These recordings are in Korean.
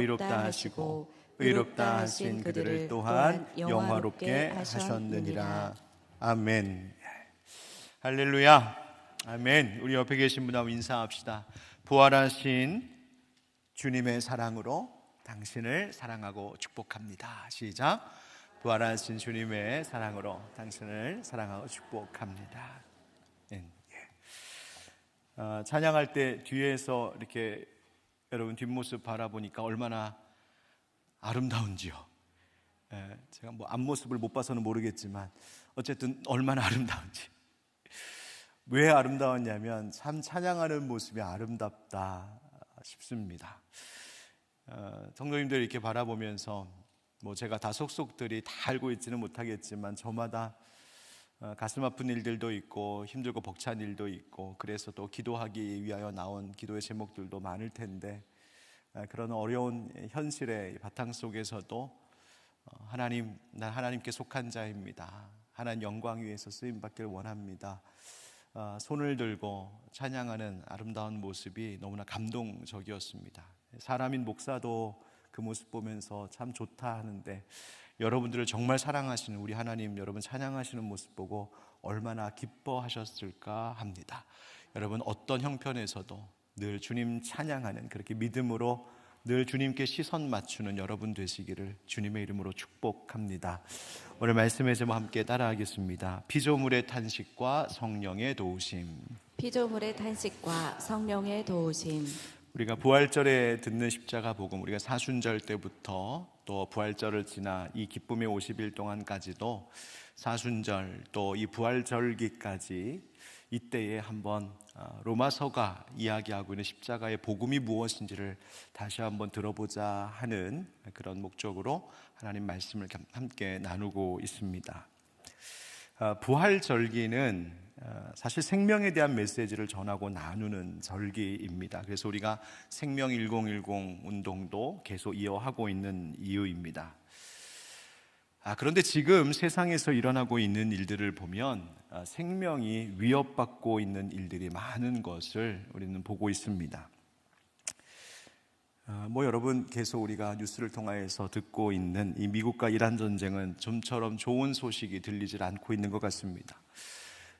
의롭다 하시고 의롭다 하신 그들을 또한 영화롭게 하셨느니라. 아멘. 할렐루야. 아멘. 우리 옆에 계신 분하고 인사합시다. 부활하신 주님의 사랑으로 당신을 사랑하고 축복합니다. 시작. 부활하신 주님의 사랑으로 당신을 사랑하고 축복합니다. 찬양할 때 뒤에서 이렇게 여러분 뒷모습 바라보니까 얼마나 아름다운지요. 제가 뭐 앞모습을 못 봐서는 모르겠지만 어쨌든 얼마나 아름다운지. 왜 아름다웠냐면 참 찬양하는 모습이 아름답다 싶습니다. 성도님들 이렇게 바라보면서 뭐 제가 다 속속들이 다 알고 있지는 못하겠지만 저마다 가슴 아픈 일들도 있고 힘들고 벅찬 일도 있고 그래서 또 기도하기 위하여 나온 기도의 제목들도 많을 텐데 그런 어려운 현실의 바탕 속에서도 하나님, 난 하나님께 속한 자입니다. 하나님 영광 위에서 쓰임 받기를 원합니다. 손을 들고 찬양하는 아름다운 모습이 너무나 감동적이었습니다. 사람인 목사도 그 모습 보면서 참 좋다 하는데 여러분들을 정말 사랑하시는 우리 하나님 여러분 찬양하시는 모습 보고 얼마나 기뻐하셨을까 합니다. 여러분 어떤 형편에서도 늘 주님 찬양하는 그렇게 믿음으로 늘 주님께 시선 맞추는 여러분 되시기를 주님의 이름으로 축복합니다. 오늘 말씀의 제목 함께 따라하겠습니다. 피조물의 탄식과 성령의 도우심. 피조물의 탄식과 성령의 도우심. 우리가 부활절에 듣는 십자가 복음, 우리가 사순절 때부터 또 부활절을 지나 이 기쁨의 50일 동안까지도 사순절 또 이 부활절기까지 이때에 한번 로마서가 이야기하고 있는 십자가의 복음이 무엇인지를 다시 한번 들어보자 하는 그런 목적으로 하나님 말씀을 함께 나누고 있습니다. 부활절기는 사실 생명에 대한 메시지를 전하고 나누는 절기입니다. 그래서 우리가 생명 1010 운동도 계속 이어하고 있는 이유입니다. 그런데 지금 세상에서 일어나고 있는 일들을 보면 생명이 위협받고 있는 일들이 많은 것을 우리는 보고 있습니다. 여러분 계속 우리가 뉴스를 통해서 듣고 있는 이 미국과 이란 전쟁은 좀처럼 좋은 소식이 들리질 않고 있는 것 같습니다.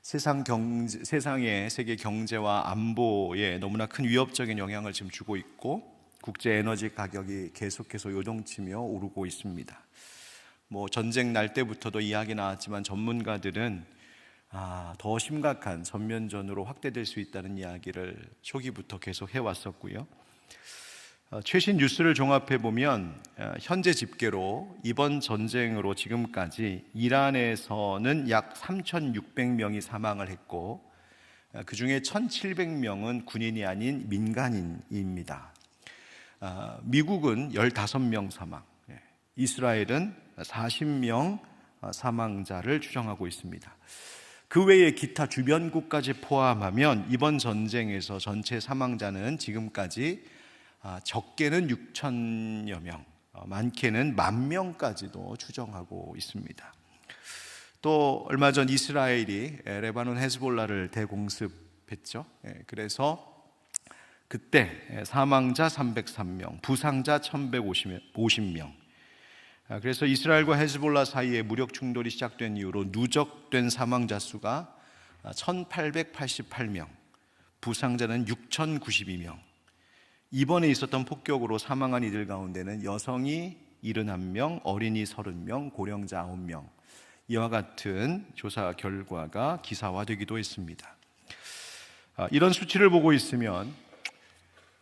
세상의 세계 경제와 안보에 너무나 큰 위협적인 영향을 지금 주고 있고 국제 에너지 가격이 계속해서 요동치며 오르고 있습니다. 전쟁 날 때부터도 이야기 나왔지만 전문가들은 더 심각한 전면전으로 확대될 수 있다는 이야기를 초기부터 계속 해왔었고요. 최신 뉴스를 종합해 보면 현재 집계로 이번 전쟁으로 지금까지 이란에서는 약 3,600명이 사망을 했고 그 중에 1,700명은 군인이 아닌 민간인입니다. 미국은 15명 사망, 이스라엘은 40명 사망자를 추정하고 있습니다. 그 외에 기타 주변국까지 포함하면 이번 전쟁에서 전체 사망자는 지금까지 적게는 6천여 명, 많게는 10,000명까지도 추정하고 있습니다. 또 얼마 전 이스라엘이 레바논 헤즈볼라를 대공습했죠. 그래서 그때 사망자 303명, 부상자 1,150명. 그래서 이스라엘과 헤즈볼라 사이에 무력 충돌이 시작된 이후로 누적된 사망자 수가 1,888명, 부상자는 6,092명. 이번에 있었던 폭격으로 사망한 이들 가운데는 여성이 71명, 어린이 30명, 고령자 9명. 이와 같은 조사 결과가 기사화되기도 했습니다. 이런 수치를 보고 있으면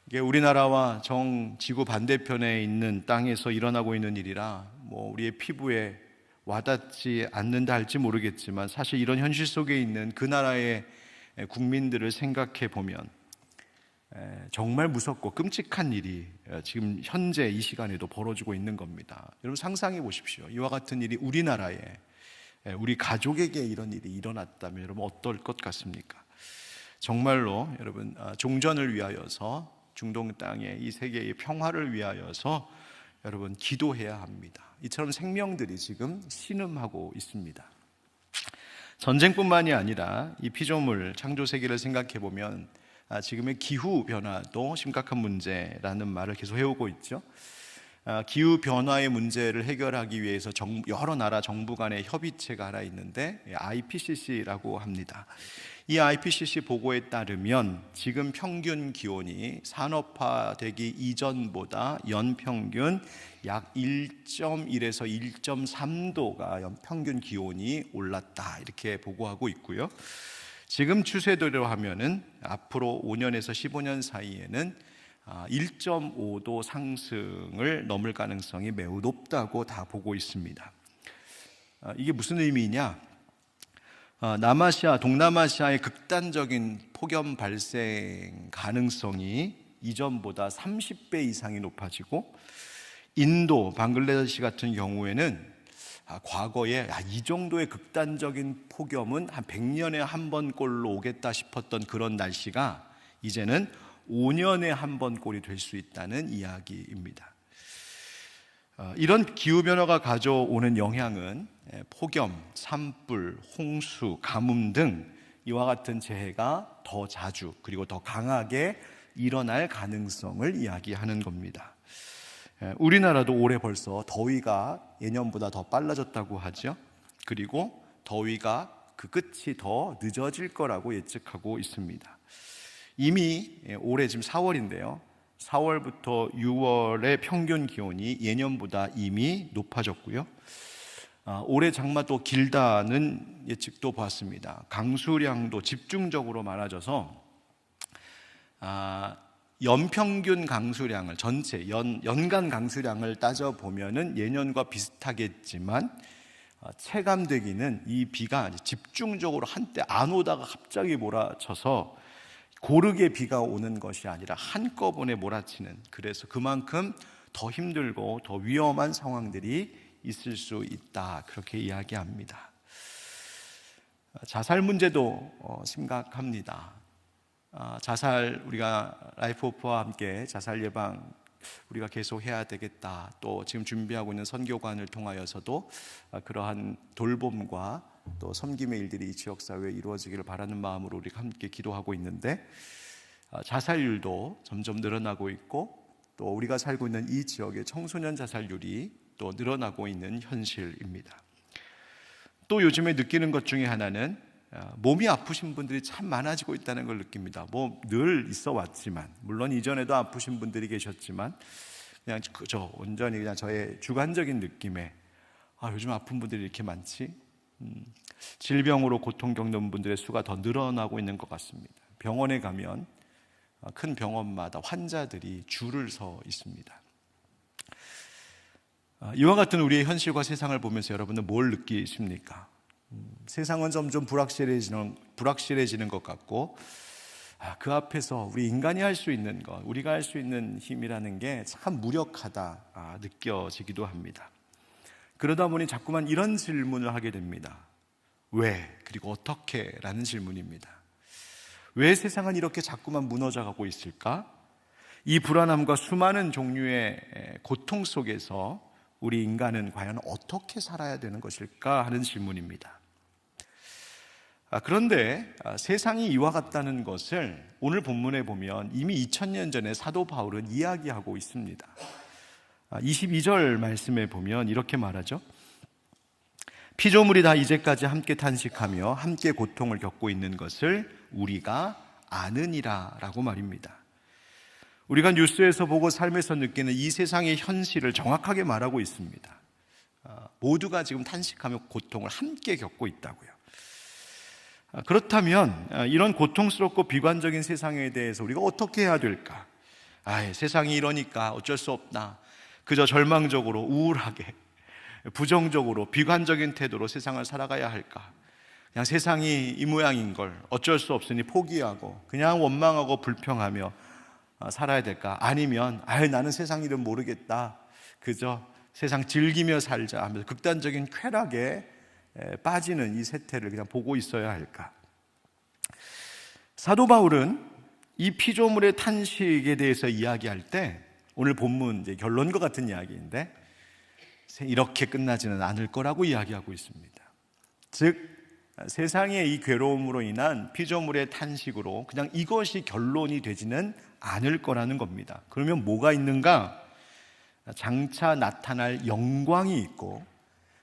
이게 우리나라와 지구 반대편에 있는 땅에서 일어나고 있는 일이라 우리의 피부에 와닿지 않는다 할지 모르겠지만 사실 이런 현실 속에 있는 그 나라의 국민들을 생각해 보면 정말 무섭고 끔찍한 일이 지금 현재 이 시간에도 벌어지고 있는 겁니다. 여러분 상상해 보십시오. 이와 같은 일이 우리나라에 우리 가족에게 이런 일이 일어났다면 여러분 어떨 것 같습니까? 정말로 여러분 종전을 위하여서 중동 땅의 이 세계의 평화를 위하여서 여러분 기도해야 합니다. 이처럼 생명들이 지금 신음하고 있습니다. 전쟁뿐만이 아니라 이 피조물 창조 세계를 생각해 보면 지금의 기후 변화도 심각한 문제라는 말을 계속 해오고 있죠. 기후 변화의 문제를 해결하기 위해서 여러 나라 정부 간의 협의체가 하나 있는데 IPCC라고 합니다. 이 IPCC 보고에 따르면 지금 평균 기온이 산업화되기 이전보다 연평균 약 1.1에서 1.3도가 평균 기온이 올랐다, 이렇게 보고하고 있고요. 지금 추세대로 하면은 앞으로 5년에서 15년 사이에는 1.5도 상승을 넘을 가능성이 매우 높다고 다 보고 있습니다. 이게 무슨 의미냐? 남아시아, 동남아시아의 극단적인 폭염 발생 가능성이 이전보다 30배 이상이 높아지고, 인도, 방글라데시 같은 경우에는 과거에 이 정도의 극단적인 폭염은 한 100년에 한 번꼴로 오겠다 싶었던 그런 날씨가 이제는 5년에 한 번꼴이 될 수 있다는 이야기입니다. 이런 기후변화가 가져오는 영향은 폭염, 산불, 홍수, 가뭄 등 이와 같은 재해가 더 자주 그리고 더 강하게 일어날 가능성을 이야기하는 겁니다. 우리나라도 올해 벌써 더위가 예년보다 더 빨라졌다고 하죠. 그리고 더위가 그 끝이 더 늦어질 거라고 예측하고 있습니다. 이미 올해 지금 4월인데요. 4월부터 6월의 평균 기온이 예년보다 이미 높아졌고요. 올해 장마 또 길다는 예측도 보았습니다. 강수량도 집중적으로 많아져서 연평균 강수량을 전체 연간 강수량을 따져 보면은 예년과 비슷하겠지만 체감되기는 이 비가 집중적으로 한때 안 오다가 갑자기 몰아쳐서 고르게 비가 오는 것이 아니라 한꺼번에 몰아치는, 그래서 그만큼 더 힘들고 더 위험한 상황들이 있을 수 있다, 그렇게 이야기합니다. 자살 문제도 심각합니다. 자살, 우리가 라이프 오프와 함께 자살 예방 우리가 계속 해야 되겠다. 또 지금 준비하고 있는 선교관을 통하여서도 그러한 돌봄과 또 섬김의 일들이 이 지역사회에 이루어지기를 바라는 마음으로 우리가 함께 기도하고 있는데, 자살률도 점점 늘어나고 있고, 또 우리가 살고 있는 이 지역의 청소년 자살률이 또 늘어나고 있는 현실입니다. 또 요즘에 느끼는 것 중에 하나는 몸이 아프신 분들이 참 많아지고 있다는 걸 느낍니다. 뭐 늘 있어 왔지만, 물론 이전에도 아프신 분들이 계셨지만, 그냥 온전히 그냥 저의 주관적인 느낌에 요즘 아픈 분들이 이렇게 많지? 질병으로 고통 겪는 분들의 수가 더 늘어나고 있는 것 같습니다. 병원에 가면 큰 병원마다 환자들이 줄을 서 있습니다. 이와 같은 우리의 현실과 세상을 보면서 여러분은 뭘 느끼십니까? 세상은 점점 불확실해지는 것 같고, 그 앞에서 우리 인간이 할 수 있는 것, 우리가 할 수 있는 힘이라는 게 참 무력하다 느껴지기도 합니다. 그러다 보니 자꾸만 이런 질문을 하게 됩니다. 왜? 그리고 어떻게? 라는 질문입니다. 왜 세상은 이렇게 자꾸만 무너져가고 있을까? 이 불안함과 수많은 종류의 고통 속에서 우리 인간은 과연 어떻게 살아야 되는 것일까 하는 질문입니다. 그런데 세상이 이와 같다는 것을 오늘 본문에 보면 이미 2000년 전에 사도 바울은 이야기하고 있습니다. 22절 말씀에 보면 이렇게 말하죠. 피조물이 다 이제까지 함께 탄식하며 함께 고통을 겪고 있는 것을 우리가 아느니라 라고 말입니다. 우리가 뉴스에서 보고 삶에서 느끼는 이 세상의 현실을 정확하게 말하고 있습니다. 모두가 지금 탄식하며 고통을 함께 겪고 있다고요. 그렇다면 이런 고통스럽고 비관적인 세상에 대해서 우리가 어떻게 해야 될까? 세상이 이러니까 어쩔 수 없다. 그저 절망적으로 우울하게 부정적으로 비관적인 태도로 세상을 살아가야 할까? 그냥 세상이 이 모양인 걸 어쩔 수 없으니 포기하고 그냥 원망하고 불평하며 살아야 될까? 아니면 나는 세상 일은 모르겠다, 그저 세상 즐기며 살자 하면서 극단적인 쾌락에 빠지는 이 세태를 그냥 보고 있어야 할까? 사도 바울은 이 피조물의 탄식에 대해서 이야기할 때 오늘 본문 이제 결론과 같은 이야기인데 이렇게 끝나지는 않을 거라고 이야기하고 있습니다. 즉 세상의 이 괴로움으로 인한 피조물의 탄식으로 그냥 이것이 결론이 되지는 않을 거라는 겁니다. 그러면 뭐가 있는가? 장차 나타날 영광이 있고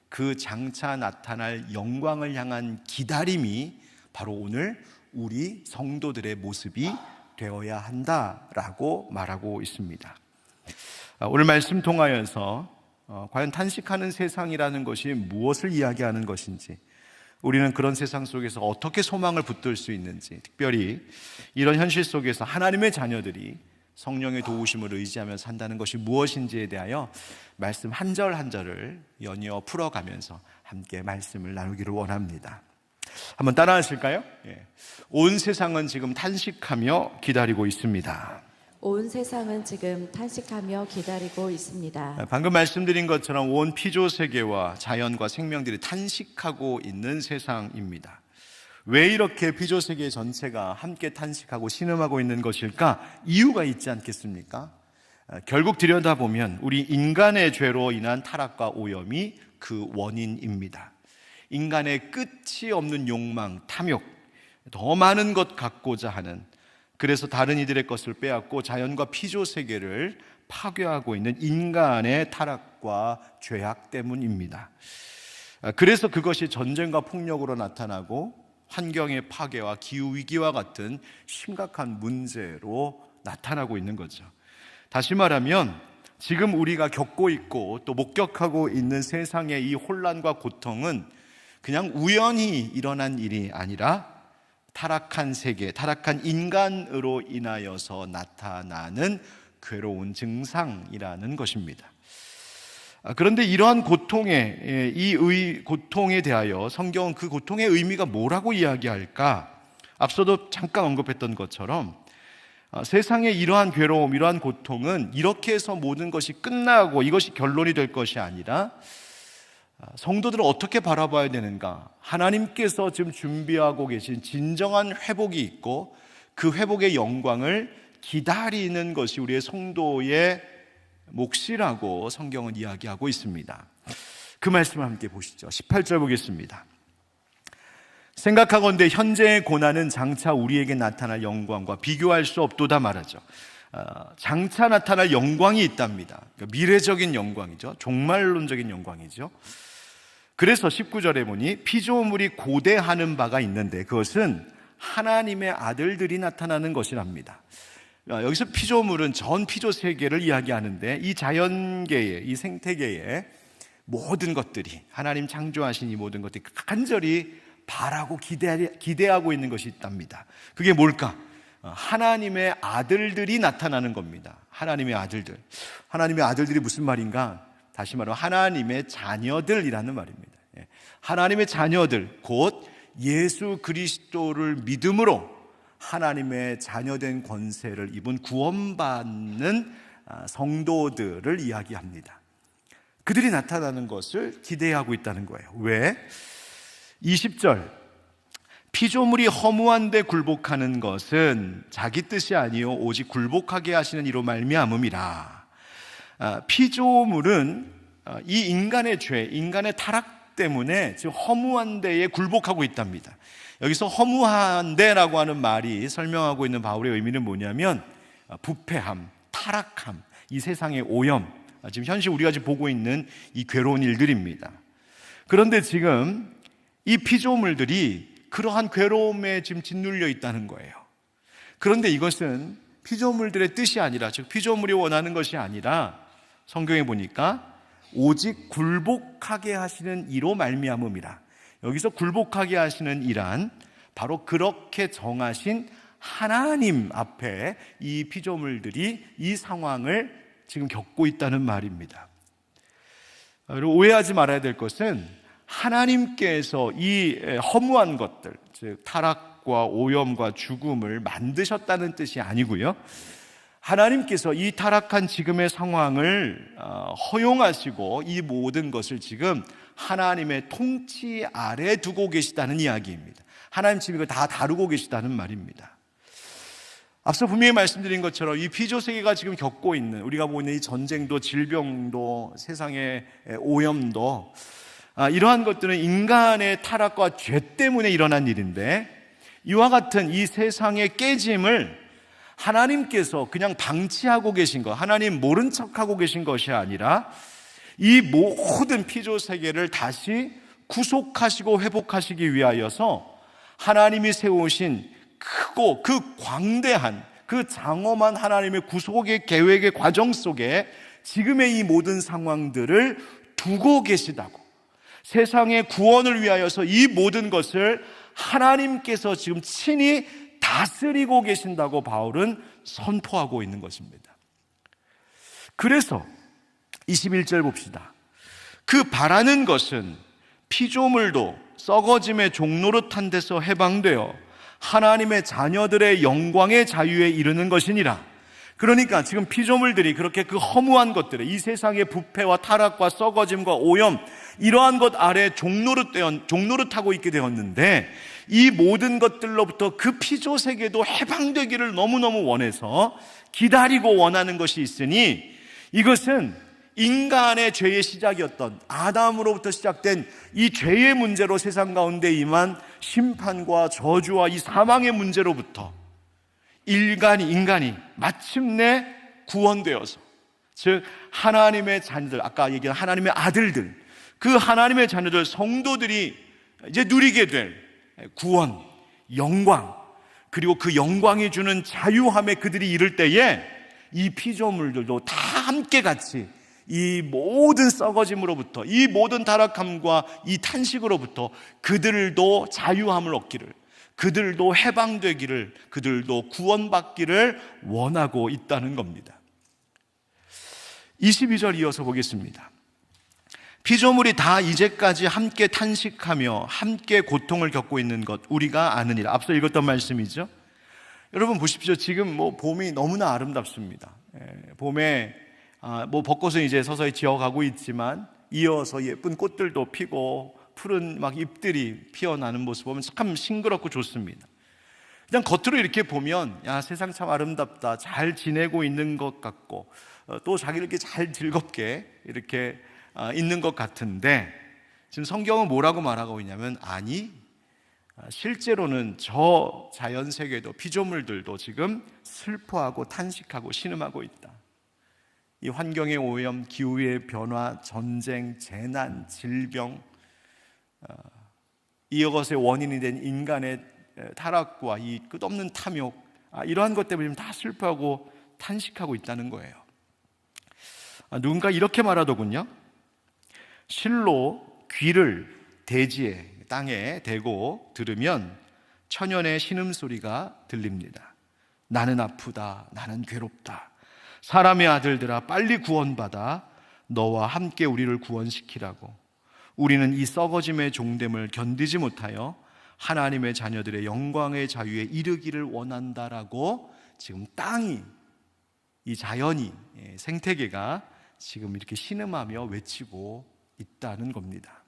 그 장차 나타날 영광을 향한 기다림이 바로 오늘 우리 성도들의 모습이 되어야 한다라고 말하고 있습니다. 오늘 말씀 통하여서 과연 탄식하는 세상이라는 것이 무엇을 이야기하는 것인지, 우리는 그런 세상 속에서 어떻게 소망을 붙들 수 있는지, 특별히 이런 현실 속에서 하나님의 자녀들이 성령의 도우심을 의지하며 산다는 것이 무엇인지에 대하여 말씀 한 절 한 절을 연이어 풀어가면서 함께 말씀을 나누기를 원합니다. 한번 따라 하실까요? 온 세상은 지금 탄식하며 기다리고 있습니다. 온 세상은 지금 탄식하며 기다리고 있습니다. 방금 말씀드린 것처럼 온 피조 세계와 자연과 생명들이 탄식하고 있는 세상입니다. 왜 이렇게 피조 세계 전체가 함께 탄식하고 신음하고 있는 것일까? 이유가 있지 않겠습니까? 결국 들여다보면 우리 인간의 죄로 인한 타락과 오염이 그 원인입니다. 인간의 끝이 없는 욕망, 탐욕, 더 많은 것 갖고자 하는, 그래서 다른 이들의 것을 빼앗고 자연과 피조 세계를 파괴하고 있는 인간의 타락과 죄악 때문입니다. 그래서 그것이 전쟁과 폭력으로 나타나고 환경의 파괴와 기후위기와 같은 심각한 문제로 나타나고 있는 거죠. 다시 말하면 지금 우리가 겪고 있고 또 목격하고 있는 세상의 이 혼란과 고통은 그냥 우연히 일어난 일이 아니라 타락한 세계, 타락한 인간으로 인하여서 나타나는 괴로운 증상이라는 것입니다. 그런데 이러한 고통에 대하여 성경은 그 고통의 의미가 뭐라고 이야기할까? 앞서도 잠깐 언급했던 것처럼 세상의 이러한 괴로움, 이러한 고통은 이렇게 해서 모든 것이 끝나고 이것이 결론이 될 것이 아니라 성도들을 어떻게 바라봐야 되는가? 하나님께서 지금 준비하고 계신 진정한 회복이 있고 그 회복의 영광을 기다리는 것이 우리의 성도의 몫이라고 성경은 이야기하고 있습니다. 그 말씀을 함께 보시죠. 18절 보겠습니다. 생각하건대 현재의 고난은 장차 우리에게 나타날 영광과 비교할 수 없도다 말하죠. 장차 나타날 영광이 있답니다. 그러니까 미래적인 영광이죠. 종말론적인 영광이죠. 그래서 19절에 보니 피조물이 고대하는 바가 있는데 그것은 하나님의 아들들이 나타나는 것이랍니다. 여기서 피조물은 전 피조 세계를 이야기하는데 이 자연계의, 이 생태계의 모든 것들이, 하나님 창조하신 이 모든 것들이 간절히 바라고 기대하고 있는 것이 있답니다. 그게 뭘까? 하나님의 아들들이 나타나는 겁니다. 하나님의 아들들. 하나님의 아들들이 무슨 말인가? 다시 말하면 하나님의 자녀들이라는 말입니다. 하나님의 자녀들, 곧 예수 그리스도를 믿음으로 하나님의 자녀된 권세를 입은 구원받는 성도들을 이야기합니다. 그들이 나타나는 것을 기대하고 있다는 거예요. 왜? 20절, 피조물이 허무한 데 굴복하는 것은 자기 뜻이 아니요 오직 굴복하게 하시는 이로 말미암음이라. 피조물은 이 인간의 죄, 인간의 타락 때문에 지금 허무한 데에 굴복하고 있답니다. 여기서 허무한 데라고 하는 말이 설명하고 있는 바울의 의미는 뭐냐면 부패함, 타락함, 이 세상의 오염, 지금 현실 우리가 지금 보고 있는 이 괴로운 일들입니다. 그런데 지금 이 피조물들이 그러한 괴로움에 지금 짓눌려 있다는 거예요. 그런데 이것은 피조물들의 뜻이 아니라, 즉 피조물이 원하는 것이 아니라 성경에 보니까 오직 굴복하게 하시는 이로 말미암음이라. 여기서 굴복하게 하시는 이란 바로 그렇게 정하신 하나님 앞에 이 피조물들이 이 상황을 지금 겪고 있다는 말입니다. 그리고 오해하지 말아야 될 것은 하나님께서 이 허무한 것들, 즉 타락과 오염과 죽음을 만드셨다는 뜻이 아니고요, 하나님께서 이 타락한 지금의 상황을 허용하시고 이 모든 것을 지금 하나님의 통치 아래 두고 계시다는 이야기입니다. 하나님 지금 이걸 다 다루고 계시다는 말입니다. 앞서 분명히 말씀드린 것처럼 이 피조 세계가 지금 겪고 있는, 우리가 보고 있는 이 전쟁도 질병도 세상의 오염도, 이러한 것들은 인간의 타락과 죄 때문에 일어난 일인데, 이와 같은 이 세상의 깨짐을 하나님께서 그냥 방치하고 계신 것, 하나님 모른 척하고 계신 것이 아니라 이 모든 피조 세계를 다시 구속하시고 회복하시기 위하여서 하나님이 세우신 크고 그 광대한 그 장엄한 하나님의 구속의 계획의 과정 속에 지금의 이 모든 상황들을 두고 계시다고, 세상의 구원을 위하여서 이 모든 것을 하나님께서 지금 친히 다스리고 계신다고 바울은 선포하고 있는 것입니다. 그래서 21절 봅시다. 그 바라는 것은 피조물도 썩어짐의 종노릇한 데서 해방되어 하나님의 자녀들의 영광의 자유에 이르는 것이니라. 그러니까 지금 피조물들이 그렇게 그 허무한 것들을, 이 세상의 부패와 타락과 썩어짐과 오염, 이러한 것 아래 종노릇하고 있게 되었는데, 이 모든 것들로부터 그 피조 세계도 해방되기를 너무너무 원해서 기다리고 원하는 것이 있으니, 이것은 인간의 죄의 시작이었던 아담으로부터 시작된 이 죄의 문제로 세상 가운데 임한 심판과 저주와 이 사망의 문제로부터 인간이 마침내 구원되어서, 즉 하나님의 자녀들, 아까 얘기한 하나님의 아들들, 그 하나님의 자녀들 성도들이 이제 누리게 될 구원, 영광, 그리고 그 영광이 주는 자유함에 그들이 이를 때에 이 피조물들도 다 함께 같이 이 모든 썩어짐으로부터, 이 모든 타락함과 이 탄식으로부터 그들도 자유함을 얻기를, 그들도 해방되기를, 그들도 구원받기를 원하고 있다는 겁니다. 22절 이어서 보겠습니다. 피조물이 다 이제까지 함께 탄식하며 함께 고통을 겪고 있는 것 우리가 아느니라. 앞서 읽었던 말씀이죠. 여러분 보십시오. 지금 봄이 너무나 아름답습니다. 봄에 벚꽃은 이제 서서히 지어가고 있지만 이어서 예쁜 꽃들도 피고 푸른 잎들이 피어나는 모습 보면 참 싱그럽고 좋습니다. 그냥 겉으로 이렇게 보면 야, 세상 참 아름답다, 잘 지내고 있는 것 같고 또 자기를 이렇게 잘 즐겁게 이렇게 있는 것 같은데, 지금 성경은 뭐라고 말하고 있냐면, 아니, 실제로는 저 자연세계도 피조물들도 지금 슬퍼하고 탄식하고 신음하고 있다. 이 환경의 오염, 기후의 변화, 전쟁, 재난, 질병, 이것의 원인이 된 인간의 타락과 이 끝없는 탐욕, 이러한 것 때문에 다 슬퍼하고 탄식하고 있다는 거예요. 누군가 이렇게 말하더군요. 실로 귀를 대지에, 땅에 대고 들으면 천연의 신음소리가 들립니다. 나는 아프다, 나는 괴롭다, 사람의 아들들아 빨리 구원받아 너와 함께 우리를 구원시키라고. 우리는 이 썩어짐의 종됨을 견디지 못하여 하나님의 자녀들의 영광의 자유에 이르기를 원한다라고 지금 땅이, 이 자연이, 생태계가 지금 이렇게 신음하며 외치고 있다는 겁니다.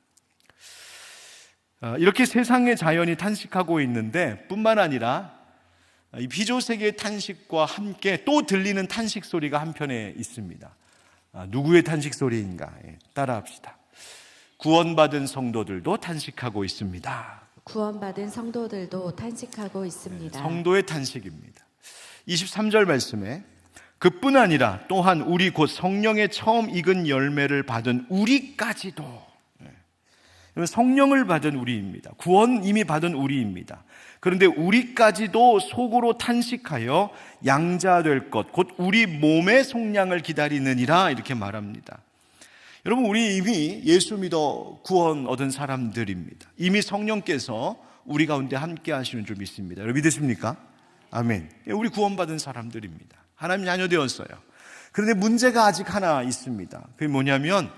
이렇게 세상의 자연이 탄식하고 있는데 뿐만 아니라 이 피조세계의 탄식과 함께 또 들리는 탄식 소리가 한편에 있습니다. 누구의 탄식 소리인가? 따라합시다. 구원받은 성도들도 탄식하고 있습니다. 구원받은 성도들도 탄식하고 있습니다. 성도의 탄식입니다. 23절 말씀에 그뿐 아니라 또한 우리 곧 성령의 처음 익은 열매를 받은 우리까지도, 성령을 받은 우리입니다. 구원 이미 받은 우리입니다. 그런데 우리까지도 속으로 탄식하여 양자될 것, 곧 우리 몸의 속량을 기다리느니라, 이렇게 말합니다. 여러분, 우리 이미 예수 믿어 구원 얻은 사람들입니다. 이미 성령께서 우리 가운데 함께 하시는 줄 믿습니다. 여러분 믿으십니까? 아멘. 우리 구원받은 사람들입니다. 하나님 자녀 되었어요. 그런데 문제가 아직 하나 있습니다. 그게 뭐냐면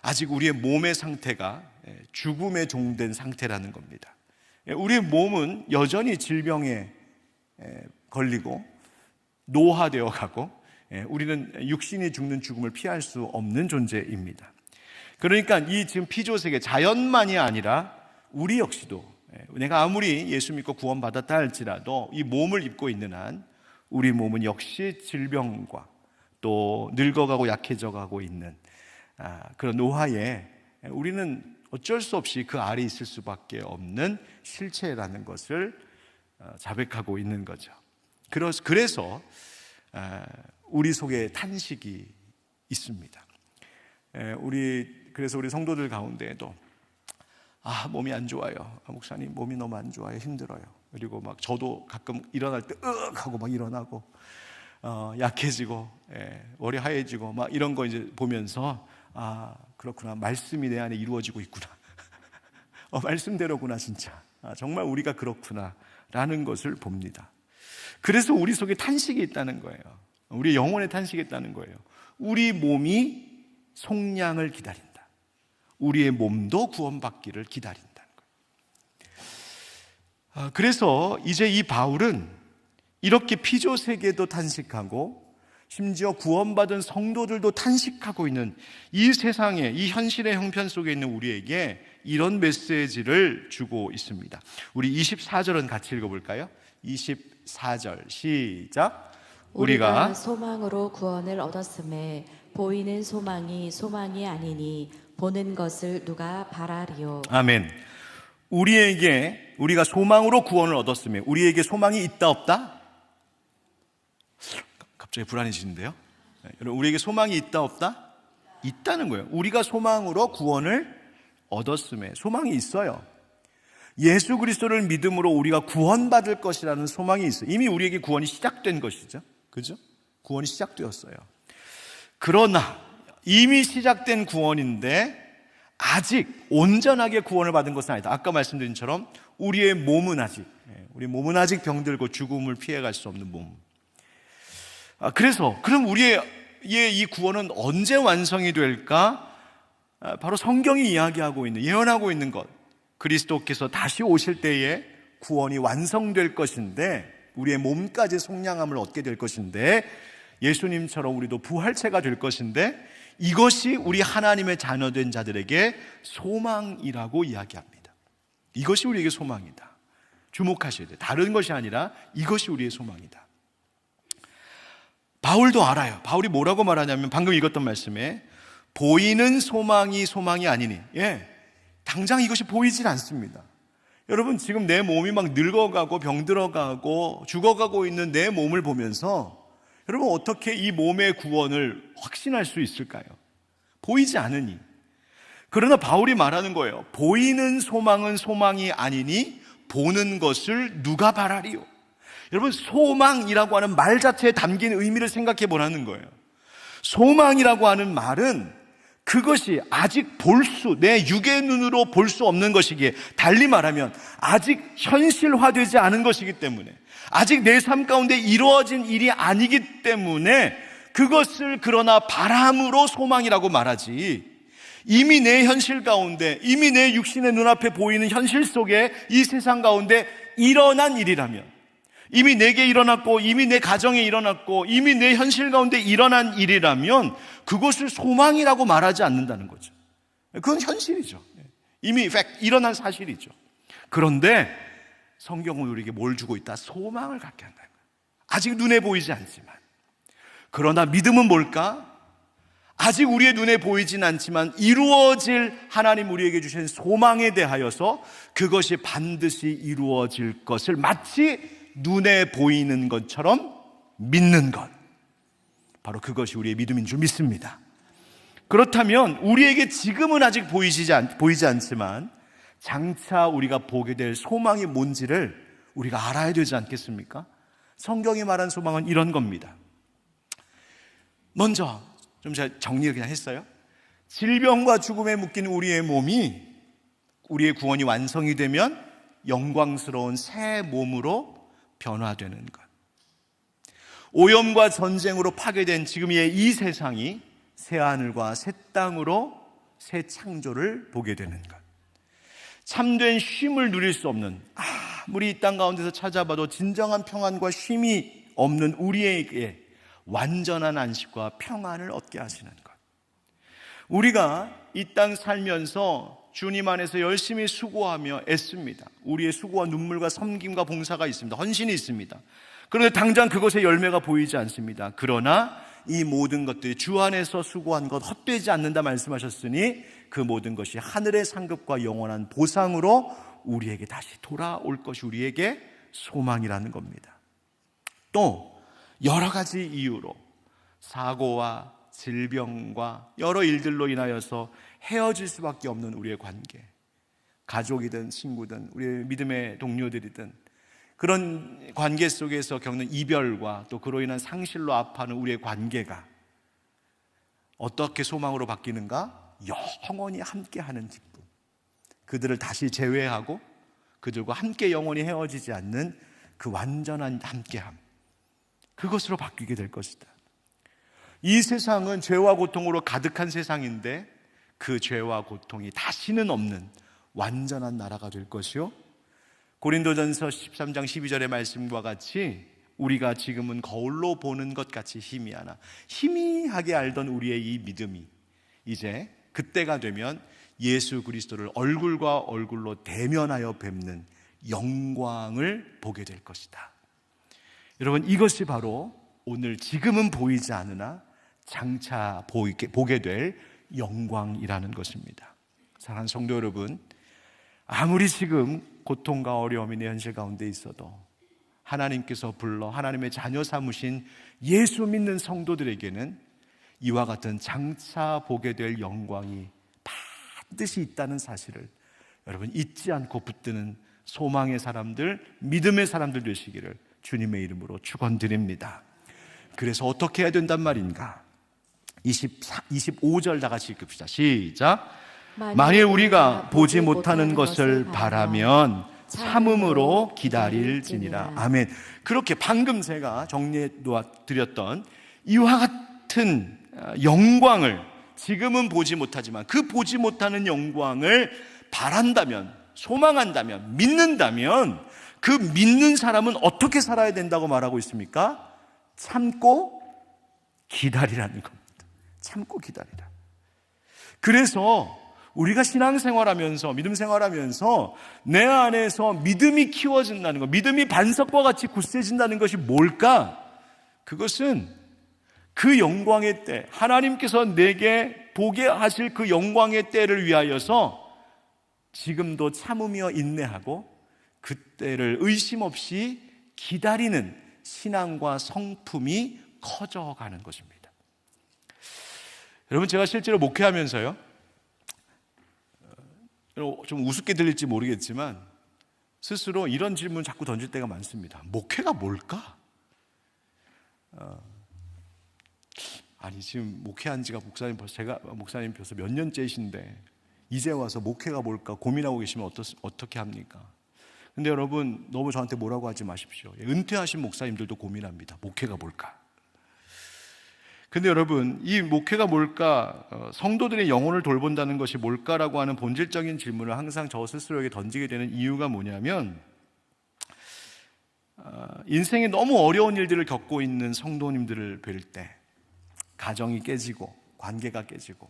아직 우리의 몸의 상태가 죽음에 종된 상태라는 겁니다. 우리의 몸은 여전히 질병에 걸리고 노화되어 가고, 우리는 육신이 죽는 죽음을 피할 수 없는 존재입니다. 그러니까 이 지금 피조세계, 자연만이 아니라 우리 역시도, 내가 아무리 예수 믿고 구원받았다 할지라도 이 몸을 입고 있는 한 우리 몸은 역시 질병과 또 늙어가고 약해져가고 있는 그런 노화에 우리는 어쩔 수 없이 그 아래 있을 수밖에 없는 실체라는 것을 자백하고 있는 거죠. 그래서 우리 속에 탄식이 있습니다. 그래서 우리 성도들 가운데에도 몸이 안 좋아요. 목사님 몸이 너무 안 좋아요. 힘들어요. 그리고 막 저도 가끔 일어날 때 하고 막 일어나고 약해지고 머리 하얘지고 막 이런 거 이제 보면서 그렇구나. 말씀이 내 안에 이루어지고 있구나. 말씀대로구나 진짜. 정말 우리가 그렇구나 라는 것을 봅니다. 그래서 우리 속에 탄식이 있다는 거예요. 우리 영혼에 탄식이 있다는 거예요. 우리 몸이 속량을 기다린다. 우리의 몸도 구원받기를 기다린다는 거예요. 그래서 이제 이 바울은 이렇게 피조세계도 탄식하고 심지어 구원받은 성도들도 탄식하고 있는 이 세상에, 이 현실의 형편 속에 있는 우리에게 이런 메시지를 주고 있습니다. 우리 24절은 같이 읽어볼까요? 24절 시작. 우리가 소망으로 구원을 얻었음에 보이는 소망이 아니니 보는 것을 누가 바라리요. 아멘. 우리가 소망으로 구원을 얻었으면 우리에게 소망이 있다 없다? 갑자기 불안해지는데요. 여러분, 우리에게 소망이 있다 없다? 있다는 거예요. 우리가 소망으로 구원을 얻었음에 소망이 있어요. 예수 그리스도를 믿음으로 우리가 구원받을 것이라는 소망이 있어요. 이미 우리에게 구원이 시작된 것이죠. 그죠? 구원이 시작되었어요. 그러나 이미 시작된 구원인데 아직 온전하게 구원을 받은 것은 아니다. 아까 말씀드린 것처럼 우리 몸은 아직 병들고 죽음을 피해갈 수 없는 몸. 그럼 우리의 이 구원은 언제 완성이 될까? 바로 성경이 이야기하고 있는, 예언하고 있는 것, 그리스도께서 다시 오실 때에 구원이 완성될 것인데, 우리의 몸까지 속량함을 얻게 될 것인데, 예수님처럼 우리도 부활체가 될 것인데, 이것이 우리 하나님의 자녀된 자들에게 소망이라고 이야기합니다. 이것이 우리에게 소망이다. 주목하셔야 돼요. 다른 것이 아니라 이것이 우리의 소망이다. 바울도 알아요. 바울이 뭐라고 말하냐면 방금 읽었던 말씀에 보이는 소망이 아니니, 당장 이것이 보이질 않습니다. 여러분, 지금 내 몸이 막 늙어가고 병들어가고 죽어가고 있는 내 몸을 보면서 여러분, 어떻게 이 몸의 구원을 확신할 수 있을까요? 보이지 않으니. 그러나 바울이 말하는 거예요. 보이는 소망은 소망이 아니니 보는 것을 누가 바라리요? 여러분, 소망이라고 하는 말 자체에 담긴 의미를 생각해 보라는 거예요. 소망이라고 하는 말은 그것이 아직 내 육의 눈으로 볼 수 없는 것이기에, 달리 말하면 아직 현실화되지 않은 것이기 때문에, 아직 내 삶 가운데 이루어진 일이 아니기 때문에 그것을 그러나 바람으로 소망이라고 말하지, 이미 내 현실 가운데, 이미 내 육신의 눈앞에 보이는 현실 속에 이 세상 가운데 일어난 일이라면, 이미 내게 일어났고 이미 내 가정에 일어났고 이미 내 현실 가운데 일어난 일이라면 그것을 소망이라고 말하지 않는다는 거죠. 그건 현실이죠. 이미 일어난 사실이죠. 그런데 성경은 우리에게 뭘 주고 있다? 소망을 갖게 한다는 거예요. 아직 눈에 보이지 않지만. 그러나 믿음은 뭘까? 아직 우리의 눈에 보이진 않지만 이루어질 하나님 우리에게 주신 소망에 대하여서 그것이 반드시 이루어질 것을 마치 눈에 보이는 것처럼 믿는 것, 바로 그것이 우리의 믿음인 줄 믿습니다. 그렇다면 우리에게 지금은 아직 보이지 않지만 장차 우리가 보게 될 소망이 뭔지를 우리가 알아야 되지 않겠습니까? 성경이 말한 소망은 이런 겁니다. 먼저 좀 제가 정리를 그냥 했어요. 질병과 죽음에 묶인 우리의 몸이, 우리의 구원이 완성이 되면 영광스러운 새 몸으로 변화되는 것. 오염과 전쟁으로 파괴된 지금의 이 세상이 새 하늘과 새 땅으로 새 창조를 보게 되는 것. 참된 쉼을 누릴 수 없는, 아무리 이 땅 가운데서 찾아봐도 진정한 평안과 쉼이 없는 우리에게 완전한 안식과 평안을 얻게 하시는 것. 우리가 이 땅 살면서 주님 안에서 열심히 수고하며 애씁니다. 우리의 수고와 눈물과 섬김과 봉사가 있습니다. 헌신이 있습니다. 그런데 당장 그것의 열매가 보이지 않습니다. 그러나 이 모든 것들이 주 안에서 수고한 것 헛되지 않는다 말씀하셨으니 그 모든 것이 하늘의 상급과 영원한 보상으로 우리에게 다시 돌아올 것이 우리에게 소망이라는 겁니다. 또 여러 가지 이유로 사고와 질병과 여러 일들로 인하여서 헤어질 수밖에 없는 우리의 관계, 가족이든 친구든 우리의 믿음의 동료들이든 그런 관계 속에서 겪는 이별과 또 그로 인한 상실로 아파하는 우리의 관계가 어떻게 소망으로 바뀌는가? 영원히 함께하는 기쁨, 그들을 다시 제외하고 그들과 함께 영원히 헤어지지 않는 그 완전한 함께함, 그것으로 바뀌게 될 것이다. 이 세상은 죄와 고통으로 가득한 세상인데 그 죄와 고통이 다시는 없는 완전한 나라가 될 것이요, 고린도전서 13장 12절의 말씀과 같이 우리가 지금은 거울로 보는 것 같이 희미하게 알던 우리의 이 믿음이 이제 그때가 되면 예수 그리스도를 얼굴과 얼굴로 대면하여 뵙는 영광을 보게 될 것이다. 여러분, 이것이 바로 오늘 지금은 보이지 않으나 장차 보게 될 영광이라는 것입니다. 사랑하는 성도 여러분, 아무리 지금 고통과 어려움이 내 현실 가운데 있어도 하나님께서 불러 하나님의 자녀 삼으신 예수 믿는 성도들에게는 이와 같은 장차 보게 될 영광이 반드시 있다는 사실을 여러분 잊지 않고 붙드는 소망의 사람들, 믿음의 사람들 되시기를 주님의 이름으로 축원드립니다. 그래서 어떻게 해야 된단 말인가? 25절 다 같이 읽읍시다. 시작. 만일 우리가 보지 못하는 것을 바라면 참음으로 기다릴지니라. 아멘. 그렇게 방금 제가 정리해 드렸던 이와 같은 영광을 지금은 보지 못하지만 그 보지 못하는 영광을 바란다면, 소망한다면, 믿는다면 그 믿는 사람은 어떻게 살아야 된다고 말하고 있습니까? 참고 기다리라는 겁니다. 참고 기다리라. 그래서 우리가 신앙생활하면서, 믿음 생활하면서 내 안에서 믿음이 키워진다는 것, 믿음이 반석과 같이 굳세진다는 것이 뭘까? 그것은 그 영광의 때, 하나님께서 내게 보게 하실 그 영광의 때를 위하여서 지금도 참으며 인내하고 그 때를 의심 없이 기다리는 신앙과 성품이 커져가는 것입니다. 여러분, 제가 실제로 목회하면서요, 좀 우습게 들릴지 모르겠지만 스스로 이런 질문 자꾸 던질 때가 많습니다. 목회가 뭘까? 아니, 지금 목회한 지가 제가 목사님 벌써 몇 년째이신데 이제 와서 목회가 뭘까 고민하고 계시면 어떻게 합니까? 근데 여러분, 너무 저한테 뭐라고 하지 마십시오. 은퇴하신 목사님들도 고민합니다. 목회가 뭘까? 근데 여러분, 이 목회가 뭘까, 성도들의 영혼을 돌본다는 것이 뭘까라고 하는 본질적인 질문을 항상 저 스스로에게 던지게 되는 이유가 뭐냐면, 인생에 너무 어려운 일들을 겪고 있는 성도님들을 뵐 때 가정이 깨지고 관계가 깨지고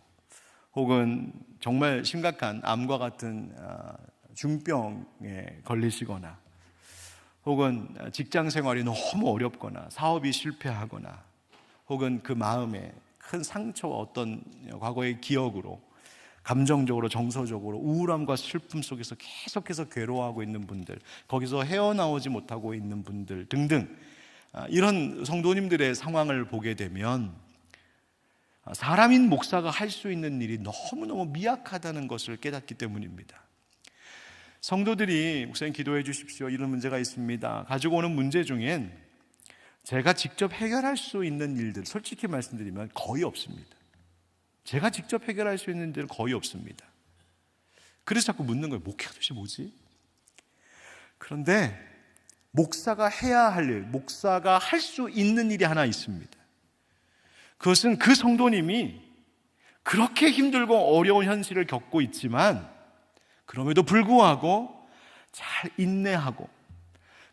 혹은 정말 심각한 암과 같은 중병에 걸리시거나 혹은 직장 생활이 너무 어렵거나 사업이 실패하거나 혹은 그 마음에 큰 상처와 어떤 과거의 기억으로 감정적으로 정서적으로 우울함과 슬픔 속에서 계속해서 괴로워하고 있는 분들, 거기서 헤어나오지 못하고 있는 분들 등등, 이런 성도님들의 상황을 보게 되면 사람인 목사가 할 수 있는 일이 너무너무 미약하다는 것을 깨닫기 때문입니다. 성도들이 목사님 기도해 주십시오, 이런 문제가 있습니다, 가지고 오는 문제 중엔 제가 직접 해결할 수 있는 일들, 솔직히 말씀드리면 거의 없습니다. 제가 직접 해결할 수 있는 일은 거의 없습니다. 그래서 자꾸 묻는 거예요. 목회가 도대체 뭐지? 그런데 목사가 해야 할 일, 목사가 할 수 있는 일이 하나 있습니다. 그것은 그 성도님이 그렇게 힘들고 어려운 현실을 겪고 있지만 그럼에도 불구하고 잘 인내하고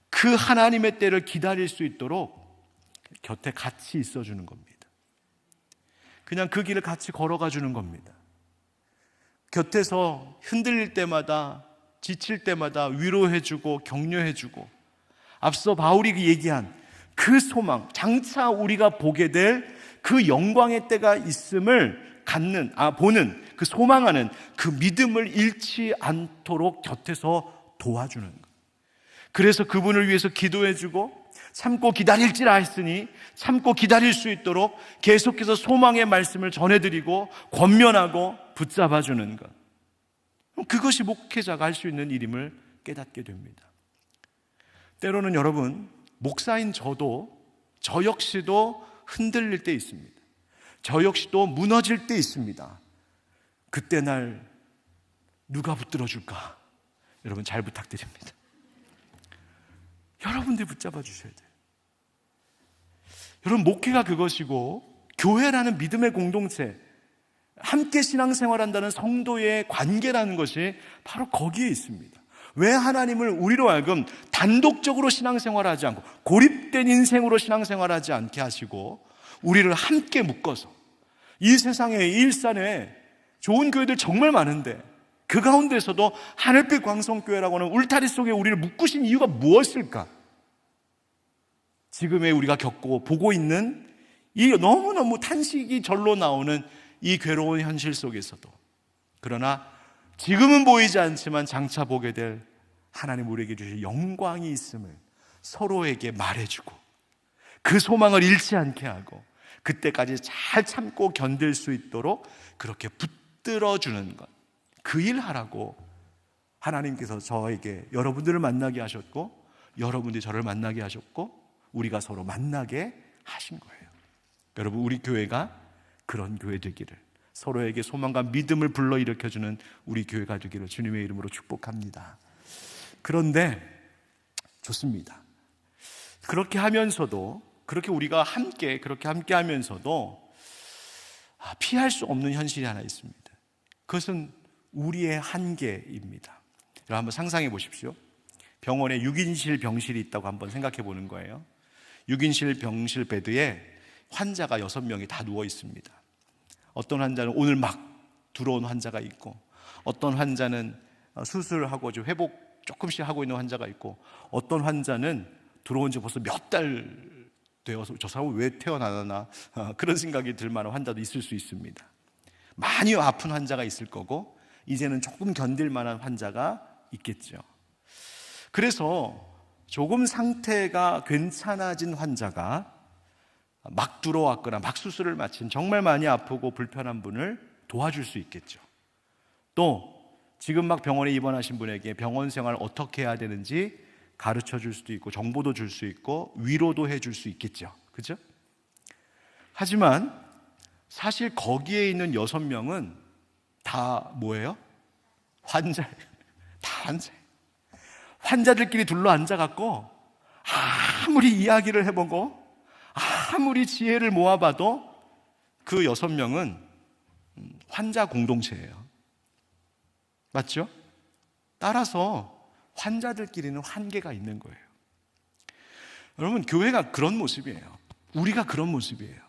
그 하나님의 때를 기다릴 수 있도록 곁에 같이 있어주는 겁니다. 그냥 그 길을 같이 걸어가 주는 겁니다. 곁에서 흔들릴 때마다, 지칠 때마다 위로해주고 격려해주고, 앞서 바울이 얘기한 그 소망, 장차 우리가 보게 될 그 영광의 때가 있음을 보는, 그 소망하는 그 믿음을 잃지 않도록 곁에서 도와주는 것. 그래서 그분을 위해서 기도해주고 참고 기다릴지라 했으니 참고 기다릴 수 있도록 계속해서 소망의 말씀을 전해드리고 권면하고 붙잡아주는 것. 그것이 목회자가 할 수 있는 일임을 깨닫게 됩니다. 때로는 여러분, 목사인 저 역시도 흔들릴 때 있습니다. 저 역시도 무너질 때 있습니다. 그때 날 누가 붙들어 줄까? 여러분 잘 부탁드립니다. 여러분들이 붙잡아 주셔야 돼요. 여러분, 목회가 그것이고 교회라는 믿음의 공동체, 함께 신앙생활한다는 성도의 관계라는 것이 바로 거기에 있습니다. 왜 하나님을 우리로 하여금 단독적으로 신앙생활하지 않고 고립된 인생으로 신앙생활하지 않게 하시고 우리를 함께 묶어서, 이 세상에, 이 일산에 좋은 교회들 정말 많은데 그 가운데서도 하늘빛 광성교회라고 하는 울타리 속에 우리를 묶으신 이유가 무엇일까? 지금의 우리가 겪고 보고 있는 이 너무너무 탄식이 절로 나오는 이 괴로운 현실 속에서도, 그러나 지금은 보이지 않지만 장차 보게 될 하나님 우리에게 주실 영광이 있음을 서로에게 말해주고 그 소망을 잃지 않게 하고 그때까지 잘 참고 견딜 수 있도록 그렇게 붙들어주는 것, 그 일 하라고 하나님께서 저에게 여러분들을 만나게 하셨고 여러분들이 저를 만나게 하셨고 우리가 서로 만나게 하신 거예요. 여러분, 우리 교회가 그런 교회 되기를, 서로에게 소망과 믿음을 불러일으켜주는 우리 교회가 되기를 주님의 이름으로 축복합니다. 그런데 좋습니다. 그렇게 하면서도, 그렇게 우리가 함께 하면서도 피할 수 없는 현실이 하나 있습니다. 그것은 우리의 한계입니다. 여러분 한번 상상해 보십시오. 병원에 6인실 병실이 있다고 한번 생각해 보는 거예요. 6인실 병실 베드에 환자가 6명이 다 누워 있습니다. 어떤 환자는 오늘 막 들어온 환자가 있고, 어떤 환자는 수술하고 회복 조금씩 하고 있는 환자가 있고, 어떤 환자는 들어온 지 벌써 몇 달 되어서 저 사람은 왜 태어나나 그런 생각이 들 만한 환자도 있을 수 있습니다. 많이 아픈 환자가 있을 거고 이제는 조금 견딜 만한 환자가 있겠죠. 그래서 조금 상태가 괜찮아진 환자가 막 들어왔거나 막 수술을 마친 정말 많이 아프고 불편한 분을 도와줄 수 있겠죠. 또 지금 막 병원에 입원하신 분에게 병원 생활을 어떻게 해야 되는지 가르쳐 줄 수도 있고 정보도 줄 수 있고 위로도 해줄 수 있겠죠. 그죠? 하지만 사실 거기에 있는 6명은 다 뭐예요? 환자예요. 다 환자예요. 환자들끼리 둘러 앉아갖고 아무리 이야기를 해보고 아무리 지혜를 모아봐도 그 6명은 환자 공동체예요. 맞죠? 따라서 환자들끼리는 한계가 있는 거예요. 여러분, 교회가 그런 모습이에요. 우리가 그런 모습이에요.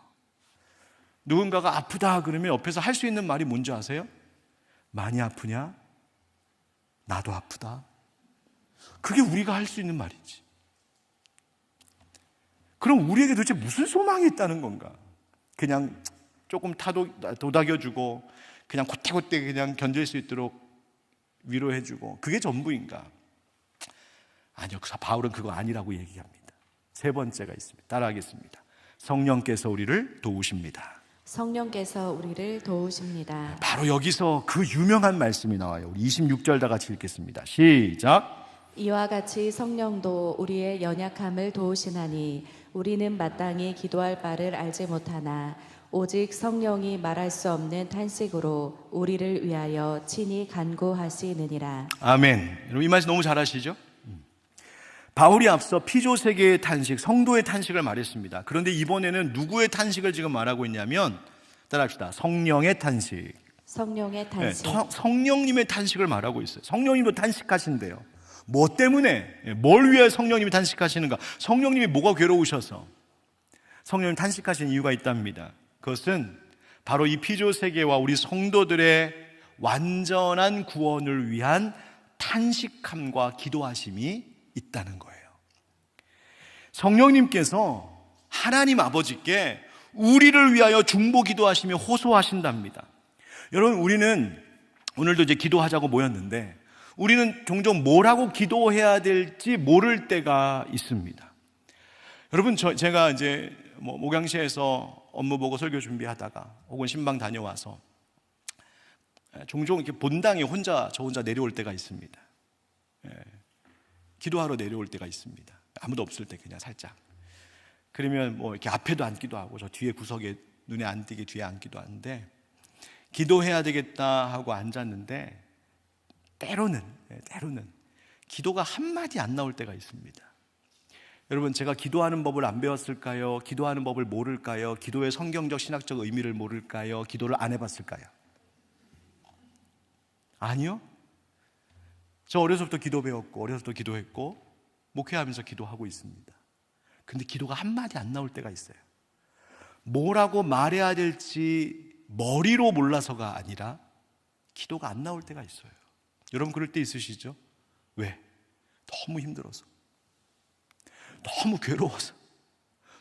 누군가가 아프다 그러면 옆에서 할 수 있는 말이 뭔지 아세요? 많이 아프냐? 나도 아프다. 그게 우리가 할 수 있는 말이지. 그럼 우리에게 도대체 무슨 소망이 있다는 건가? 그냥 조금 도닥여주고 그냥 곧대곧대 그냥 견딜 수 있도록 위로해주고 그게 전부인가? 아니요, 바울은 그거 아니라고 얘기합니다. 3번째가 있습니다. 따라하겠습니다. 성령께서 우리를 도우십니다. 성령께서 우리를 도우십니다. 바로 여기서 그 유명한 말씀이 나와요. 우리 26절 다 같이 읽겠습니다. 시작. 이와 같이 성령도 우리의 연약함을 도우시나니 우리는 마땅히 기도할 바를 알지 못하나 오직 성령이 말할 수 없는 탄식으로 우리를 위하여 친히 간구하시느니라. 아멘. 여러분 이 말씀 너무 잘 아시죠? 바울이 앞서 피조세계의 탄식, 성도의 탄식을 말했습니다. 그런데 이번에는 누구의 탄식을 지금 말하고 있냐면, 따라합시다. 성령의 탄식. 성령의 탄식. 네, 성령님의 탄식을 말하고 있어요. 성령님도 탄식하신대요. 뭐 때문에? 뭘 위해 성령님이 탄식하시는가? 성령님이 뭐가 괴로우셔서 성령님 탄식하시는 이유가 있답니다. 그것은 바로 이 피조세계와 우리 성도들의 완전한 구원을 위한 탄식함과 기도하심이 있다는 거예요. 성령님께서 하나님 아버지께 우리를 위하여 중보 기도하시며 호소하신답니다. 여러분, 우리는 오늘도 이제 기도하자고 모였는데 우리는 종종 뭐라고 기도해야 될지 모를 때가 있습니다. 여러분, 제가 이제 목양시에서 업무 보고 설교 준비하다가 혹은 신방 다녀와서 종종 이렇게 본당에 저 혼자 내려올 때가 있습니다. 기도하러 내려올 때가 있습니다. 아무도 없을 때 그냥 살짝. 그러면 이렇게 앞에도 앉기도 하고 저 뒤에 구석에 눈에 안 띄게 뒤에 앉기도 하는데, 기도해야 되겠다 하고 앉았는데 때로는 기도가 한마디 안 나올 때가 있습니다. 여러분, 제가 기도하는 법을 안 배웠을까요? 기도하는 법을 모를까요? 기도의 성경적 신학적 의미를 모를까요? 기도를 안 해봤을까요? 아니요. 저 어려서부터 기도 배웠고 어려서부터 기도했고 목회하면서 기도하고 있습니다. 근데 기도가 한마디 안 나올 때가 있어요. 뭐라고 말해야 될지 머리로 몰라서가 아니라 기도가 안 나올 때가 있어요. 여러분, 그럴 때 있으시죠? 왜? 너무 힘들어서, 너무 괴로워서,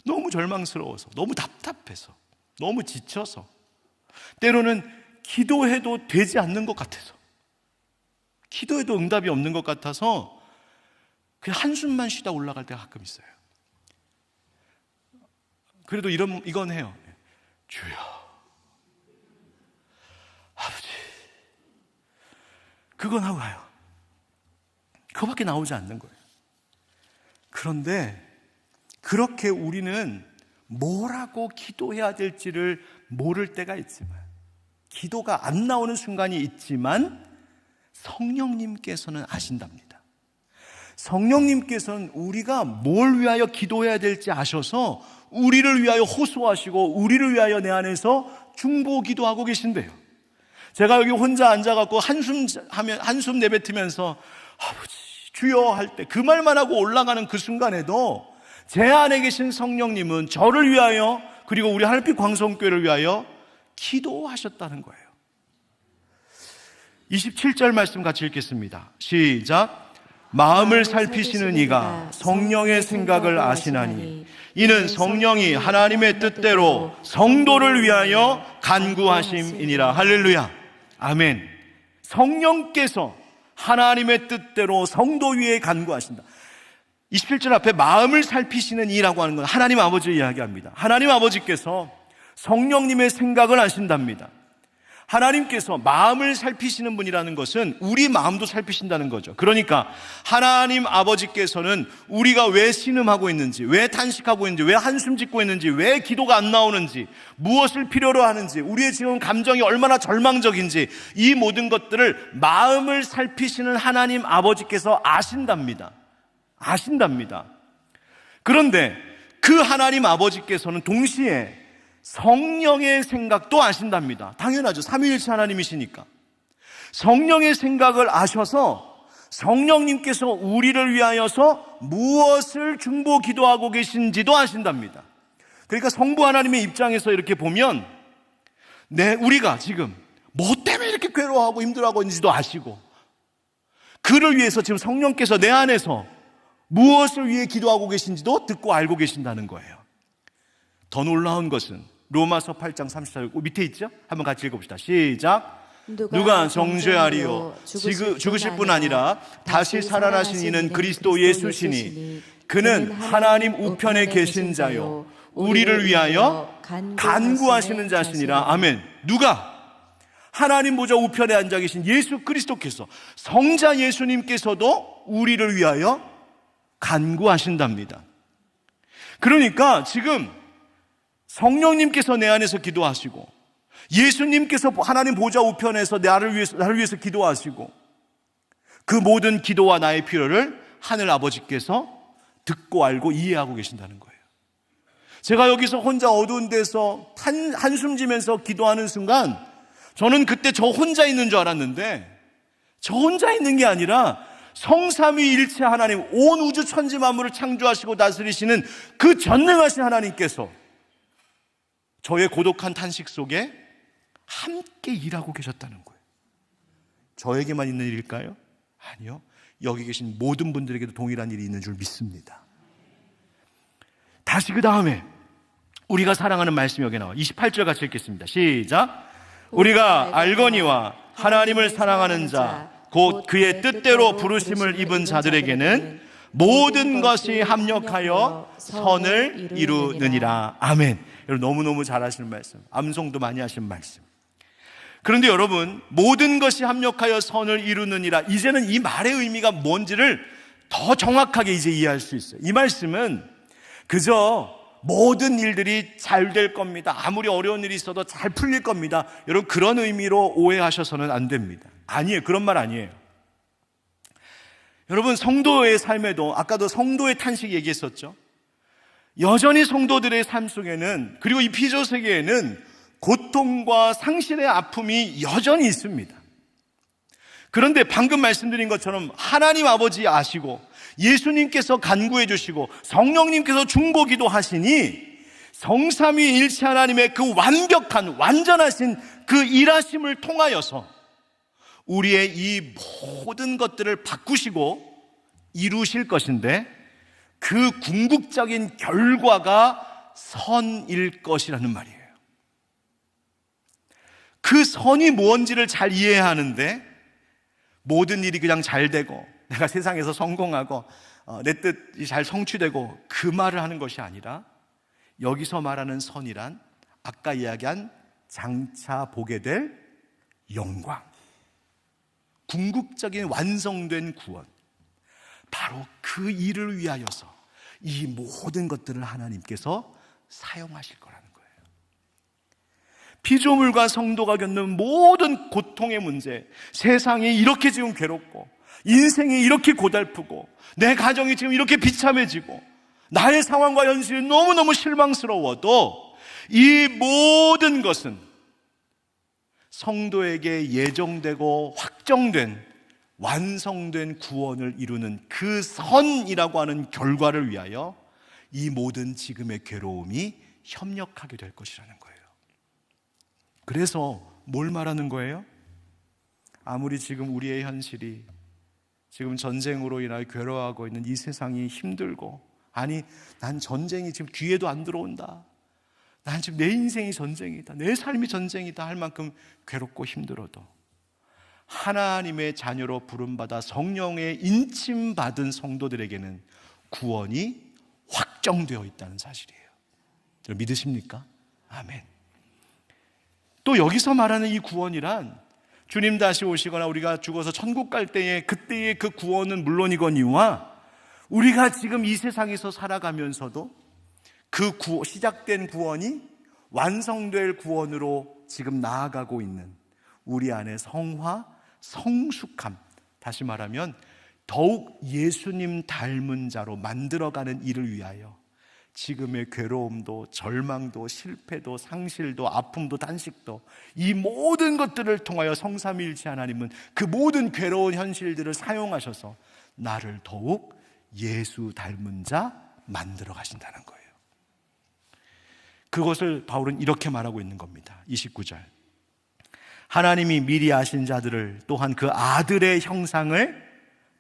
너무 절망스러워서, 너무 답답해서, 너무 지쳐서, 때로는 기도해도 되지 않는 것 같아서, 기도해도 응답이 없는 것 같아서 그냥 한숨만 쉬다 올라갈 때가 가끔 있어요. 그래도 이건 해요. 주여, 아버지. 그건 하고 가요. 그거밖에 나오지 않는 거예요. 그런데 그렇게 우리는 뭐라고 기도해야 될지를 모를 때가 있지만, 기도가 안 나오는 순간이 있지만 성령님께서는 아신답니다. 성령님께서는 우리가 뭘 위하여 기도해야 될지 아셔서 우리를 위하여 호소하시고 우리를 위하여 내 안에서 중보 기도하고 계신대요. 제가 여기 혼자 앉아갖고 한숨 내뱉으면서 아버지 주여 할 때 그 말만 하고 올라가는 그 순간에도 제 안에 계신 성령님은 저를 위하여, 그리고 우리 하늘빛 광성교회를 위하여 기도하셨다는 거예요. 27절 말씀 같이 읽겠습니다. 시작. 마음을 살피시는 이가 성령의 생각을 아시나니 이는 성령이 하나님의 뜻대로 성도를 위하여 간구하심이니라. 할렐루야. 아멘. 성령께서 하나님의 뜻대로 성도 위에 간구하신다. 27절 앞에 마음을 살피시는 이라고 하는 건 하나님 아버지를 이야기합니다. 하나님 아버지께서 성령님의 생각을 아신답니다. 하나님께서 마음을 살피시는 분이라는 것은 우리 마음도 살피신다는 거죠. 그러니까 하나님 아버지께서는 우리가 왜 신음하고 있는지, 왜 탄식하고 있는지, 왜 한숨 짓고 있는지, 왜 기도가 안 나오는지, 무엇을 필요로 하는지, 우리의 지금 감정이 얼마나 절망적인지, 이 모든 것들을 마음을 살피시는 하나님 아버지께서 아신답니다. 그런데 그 하나님 아버지께서는 동시에 성령의 생각도 아신답니다. 당연하죠. 삼위일체 하나님이시니까. 성령의 생각을 아셔서 성령님께서 우리를 위하여서 무엇을 중보 기도하고 계신지도 아신답니다. 그러니까 성부 하나님의 입장에서 이렇게 보면 우리가 지금 뭐 때문에 이렇게 괴로워하고 힘들어하고 있는지도 아시고, 그를 위해서 지금 성령께서 내 안에서 무엇을 위해 기도하고 계신지도 듣고 알고 계신다는 거예요. 더 놀라운 것은 로마서 8장 34절 밑에 있죠? 한번 같이 읽어봅시다. 시작. 누가 정죄하리요? 죽으실 뿐 아니라 다시 살아나신 이는 그리스도 예수시니 그는 하나님 우편에 계신 자요 우리를 위하여 간구하시는 자시니라. 아멘. 누가? 하나님 보좌 우편에 앉아 계신 예수 그리스도께서, 성자 예수님께서도 우리를 위하여 간구하신답니다. 그러니까 지금 성령님께서 내 안에서 기도하시고, 예수님께서 하나님 보좌 우편에서 나를 위해서 기도하시고, 그 모든 기도와 나의 필요를 하늘 아버지께서 듣고 알고 이해하고 계신다는 거예요. 제가 여기서 혼자 어두운 데서 한숨 지면서 기도하는 순간 저는 그때 저 혼자 있는 줄 알았는데, 저 혼자 있는 게 아니라 성삼위일체 하나님, 온 우주 천지 만물을 창조하시고 다스리시는 그 전능하신 하나님께서 저의 고독한 탄식 속에 함께 일하고 계셨다는 거예요. 저에게만 있는 일일까요? 아니요. 여기 계신 모든 분들에게도 동일한 일이 있는 줄 믿습니다. 다시 그 다음에 우리가 사랑하는 말씀이 여기 나와요. 28절 같이 읽겠습니다. 시작. 우리가 알거니와 하나님을 사랑하는 자 곧 그의 뜻대로 부르심을 입은 자들에게는 모든 것이 합력하여 선을 이루느니라. 아멘. 여러분 너무너무 잘하시는 말씀, 암송도 많이 하시는 말씀. 그런데 여러분, 모든 것이 합력하여 선을 이루느니라, 이제는 이 말의 의미가 뭔지를 더 정확하게 이제 이해할 수 있어요. 이 말씀은 그저 모든 일들이 잘 될 겁니다, 아무리 어려운 일이 있어도 잘 풀릴 겁니다, 여러분 그런 의미로 오해하셔서는 안 됩니다. 아니에요. 그런 말 아니에요. 여러분, 성도의 삶에도 아까도 성도의 탄식 얘기했었죠. 여전히 성도들의 삶 속에는, 그리고 이 피조 세계에는 고통과 상실의 아픔이 여전히 있습니다. 그런데 방금 말씀드린 것처럼 하나님 아버지 아시고 예수님께서 간구해 주시고 성령님께서 중보기도 하시니 성삼위일체 하나님의 그 완벽한 완전하신 그 일하심을 통하여서 우리의 이 모든 것들을 바꾸시고 이루실 것인데, 그 궁극적인 결과가 선일 것이라는 말이에요. 그 선이 뭔지를 잘 이해해야 하는데, 모든 일이 그냥 잘 되고 내가 세상에서 성공하고 내 뜻이 잘 성취되고 그 말을 하는 것이 아니라, 여기서 말하는 선이란 아까 이야기한 장차 보게 될 영광, 궁극적인 완성된 구원, 바로 그 일을 위하여서 이 모든 것들을 하나님께서 사용하실 거라는 거예요. 피조물과 성도가 겪는 모든 고통의 문제, 세상이 이렇게 지금 괴롭고 인생이 이렇게 고달프고 내 가정이 지금 이렇게 비참해지고 나의 상황과 현실이 너무너무 실망스러워도 이 모든 것은 성도에게 예정되고 확정된 완성된 구원을 이루는 그 선이라고 하는 결과를 위하여 이 모든 지금의 괴로움이 협력하게 될 것이라는 거예요. 그래서 뭘 말하는 거예요? 아무리 지금 우리의 현실이 지금 전쟁으로 인하여 괴로워하고 있는 이 세상이 힘들고, 아니 난 전쟁이 지금 귀에도 안 들어온다, 난 지금 내 인생이 전쟁이다, 내 삶이 전쟁이다 할 만큼 괴롭고 힘들어도 하나님의 자녀로 부름받아 성령의 인침받은 성도들에게는 구원이 확정되어 있다는 사실이에요. 여러분 믿으십니까? 아멘. 또 여기서 말하는 이 구원이란 주님 다시 오시거나 우리가 죽어서 천국 갈 때에 그때의 그 구원은 물론이거니와, 우리가 지금 이 세상에서 살아가면서도 그 시작된 구원이 완성될 구원으로 지금 나아가고 있는 우리 안에 성화, 성숙함, 다시 말하면 더욱 예수님 닮은 자로 만들어가는 일을 위하여 지금의 괴로움도 절망도 실패도 상실도 아픔도 단식도, 이 모든 것들을 통하여 성삼위일체 하나님은 그 모든 괴로운 현실들을 사용하셔서 나를 더욱 예수 닮은 자 만들어 가신다는 거예요. 그것을 바울은 이렇게 말하고 있는 겁니다. 29절, 하나님이 미리 아신 자들을 또한 그 아들의 형상을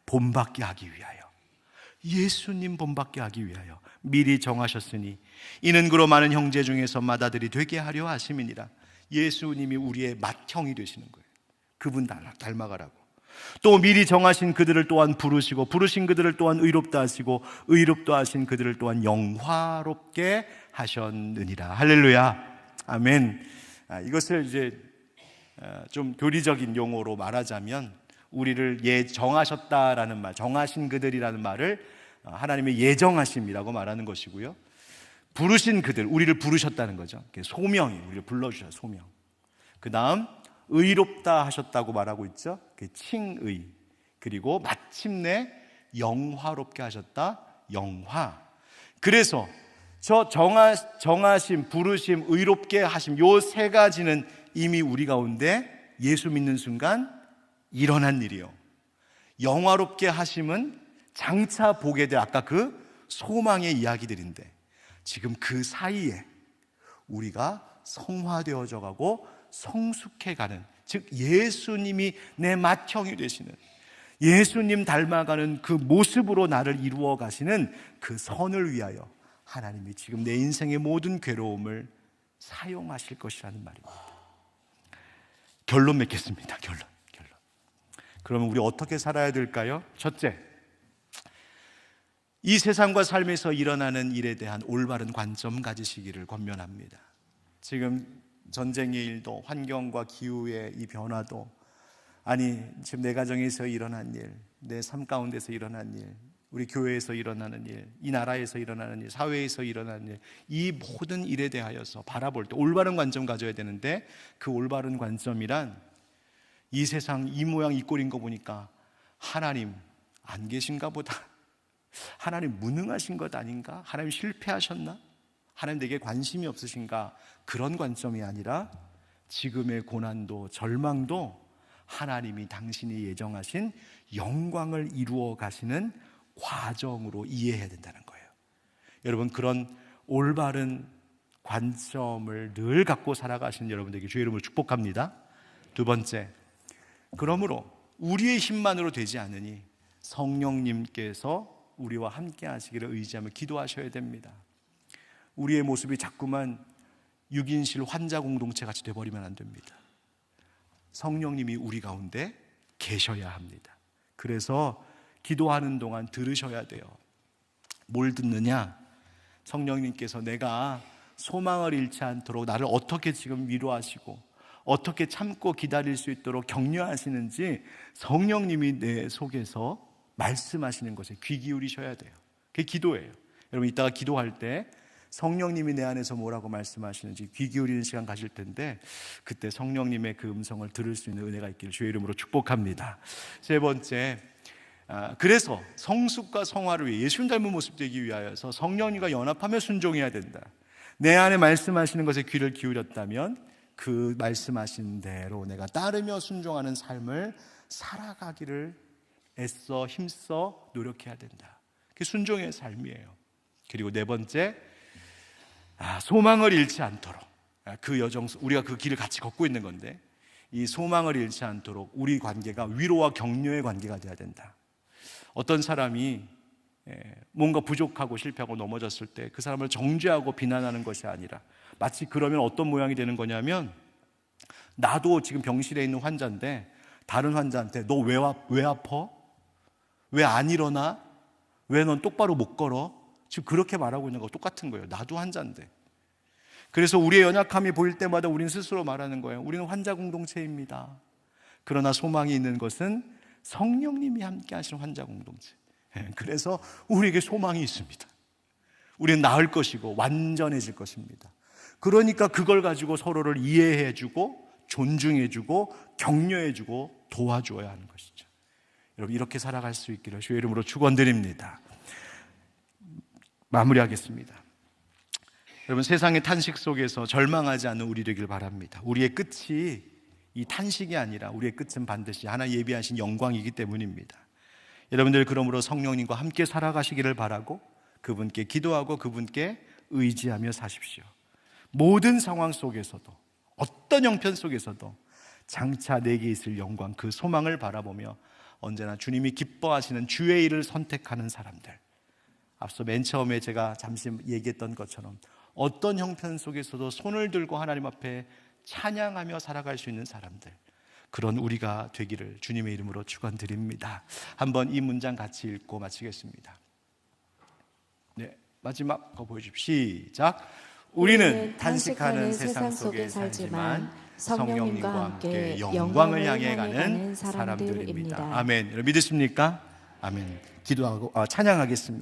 본받게 하기 위하여, 예수님 본받게 하기 위하여 미리 정하셨으니 이는 그로 많은 형제 중에서 맏아들이 되게 하려 하심이니라. 예수님이 우리의 맏형이 되시는 거예요. 그분 닮아가라고. 또 미리 정하신 그들을 또한 부르시고 부르신 그들을 또한 의롭다 하시고 의롭다 하신 그들을 또한 영화롭게 하셨느니라. 할렐루야. 아멘. 이것을 이제 좀 교리적인 용어로 말하자면, 우리를 정하셨다라는 말, 정하신 그들이라는 말을 하나님의 예정하심이라고 말하는 것이고요, 부르신 그들, 우리를 부르셨다는 거죠. 소명이, 우리를 불러주셔, 소명. 그 다음 의롭다 하셨다고 말하고 있죠. 칭의. 그리고 마침내 영화롭게 하셨다, 영화. 그래서 저 정하심, 부르심, 의롭게 하심, 요 세 가지는 이미 우리 가운데 예수 믿는 순간 일어난 일이요. 영화롭게 하심은 장차 보게 될 아까 그 소망의 이야기들인데, 지금 그 사이에 우리가 성화되어져 가고 성숙해가는, 즉 예수님이 내 맏형이 되시는, 예수님 닮아가는 그 모습으로 나를 이루어 가시는 그 선을 위하여 하나님이 지금 내 인생의 모든 괴로움을 사용하실 것이라는 말입니다. 결론 맺겠습니다. 결론. 그러면 우리 어떻게 살아야 될까요? 첫째, 이 세상과 삶에서 일어나는 일에 대한 올바른 관점 가지시기를 권면합니다. 지금 전쟁의 일도, 환경과 기후의 이 변화도, 아니 지금 내 가정에서 일어난 일, 내 삶 가운데서 일어난 일, 우리 교회에서 일어나는 일, 이 나라에서 일어나는 일, 사회에서 일어나는 일, 이 모든 일에 대하여서 바라볼 때 올바른 관점 가져야 되는데, 그 올바른 관점이란 이 세상 이 모양 이 꼴인 거 보니까 하나님 안 계신가 보다, 하나님 무능하신 것 아닌가, 하나님 실패하셨나, 하나님 내게 관심이 없으신가, 그런 관점이 아니라 지금의 고난도 절망도 하나님이 당신이 예정하신 영광을 이루어 가시는 과정으로 이해해야 된다는 거예요. 여러분, 그런 올바른 관점을 늘 갖고 살아가시는 여러분들에게 주의 이름으로 축복합니다. 두 번째, 그러므로 우리의 힘만으로 되지 않으니 성령님께서 우리와 함께 하시기를 의지하며 기도하셔야 됩니다. 우리의 모습이 자꾸만 6인실 환자 공동체 같이 되어버리면 안 됩니다. 성령님이 우리 가운데 계셔야 합니다. 그래서 기도하는 동안 들으셔야 돼요. 뭘 듣느냐? 성령님께서 내가 소망을 잃지 않도록 나를 어떻게 지금 위로하시고 어떻게 참고 기다릴 수 있도록 격려하시는지 성령님이 내 속에서 말씀하시는 것에 귀 기울이셔야 돼요. 그게 기도예요. 여러분, 이따가 기도할 때 성령님이 내 안에서 뭐라고 말씀하시는지 귀 기울이는 시간 가질 텐데, 그때 성령님의 그 음성을 들을 수 있는 은혜가 있기를 주의 이름으로 축복합니다. 세 번째, 그래서 성숙과 성화를 위해 예수님 닮은 모습 되기 위하여서 성령님과 연합하며 순종해야 된다. 내 안에 말씀하시는 것에 귀를 기울였다면 그 말씀하신 대로 내가 따르며 순종하는 삶을 살아가기를 애써 힘써 노력해야 된다. 그게 순종의 삶이에요. 그리고 네 번째, 소망을 잃지 않도록, 그 여정, 우리가 그 길을 같이 걷고 있는 건데, 이 소망을 잃지 않도록 우리 관계가 위로와 격려의 관계가 돼야 된다. 어떤 사람이 뭔가 부족하고 실패하고 넘어졌을 때 그 사람을 정죄하고 비난하는 것이 아니라, 마치 그러면 어떤 모양이 되는 거냐면, 나도 지금 병실에 있는 환자인데 다른 환자한테 너 왜 아파? 왜 안 일어나? 왜 넌 똑바로 못 걸어? 지금 그렇게 말하고 있는 거 똑같은 거예요. 나도 환자인데. 그래서 우리의 연약함이 보일 때마다 우리는 스스로 말하는 거예요. 우리는 환자 공동체입니다. 그러나 소망이 있는 것은 성령님이 함께 하시는 환자 공동체. 그래서 우리에게 소망이 있습니다. 우리는 나을 것이고 완전해질 것입니다. 그러니까 그걸 가지고 서로를 이해해주고 존중해주고 격려해주고 도와줘야 하는 것이죠. 여러분, 이렇게 살아갈 수 있기를 주의 이름으로 축원드립니다. 마무리하겠습니다. 여러분, 세상의 탄식 속에서 절망하지 않는 우리 되길 바랍니다. 우리의 끝이 이 탄식이 아니라 우리의 끝은 반드시 하나 예비하신 영광이기 때문입니다. 여러분들, 그러므로 성령님과 함께 살아가시기를 바라고 그분께 기도하고 그분께 의지하며 사십시오. 모든 상황 속에서도, 어떤 형편 속에서도 장차 내게 있을 영광, 그 소망을 바라보며 언제나 주님이 기뻐하시는 주의 일을 선택하는 사람들, 앞서 맨 처음에 제가 잠시 얘기했던 것처럼 어떤 형편 속에서도 손을 들고 하나님 앞에 찬양하며 살아갈 수 있는 사람들, 그런 우리가 되기를 주님의 이름으로 축원드립니다. 한번 이 문장 같이 읽고 마치겠습니다. 네, 마지막 거 보여주십시오. 시작. 우리는 탄식하는 세상 속에 살지만 성령님과 함께 영광을 향해 가는 사람들입니다. 아멘. 여러분 믿으십니까? 아멘. 기도하고 찬양하겠습니다.